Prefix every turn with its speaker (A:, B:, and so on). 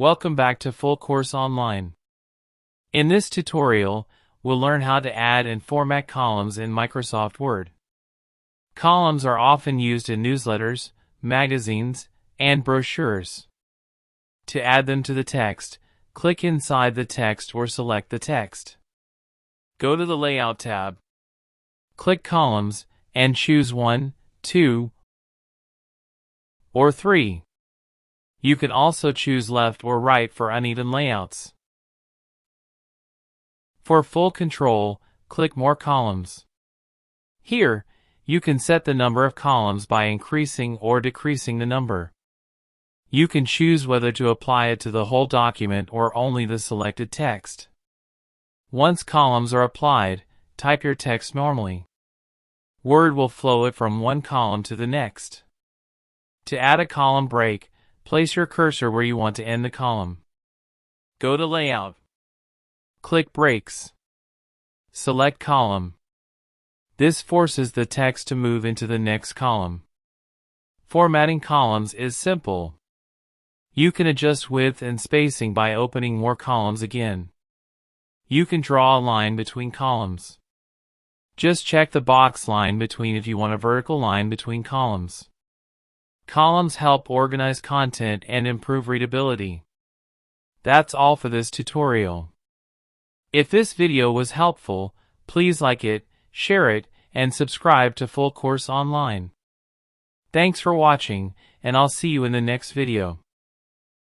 A: Welcome back to Full Course Online. In this tutorial, we'll learn how to add and format columns in Microsoft Word. Columns are often used in newsletters, magazines, and brochures. To add them to the text, click inside the text or select the text. Go to the Layout tab. Click Columns and choose 1, 2, or 3. You can also choose left or right for uneven layouts. For full control, click More Columns. Here, you can set the number of columns by increasing or decreasing the number. You can choose whether to apply it to the whole document or only the selected text. Once columns are applied, type your text normally. Word will flow it from one column to the next. To add a column break, place your cursor where you want to end the column. Go to Layout. Click Breaks. Select Column. This forces the text to move into the next column. Formatting columns is simple. You can adjust width and spacing by opening more columns again. You can draw a line between columns. Just check the box line between if you want a vertical line between columns. Columns help organize content and improve readability. That's all for this tutorial. If this video was helpful, please like it, share it, and subscribe to Full Course Online. Thanks for watching, and I'll see you in the next video.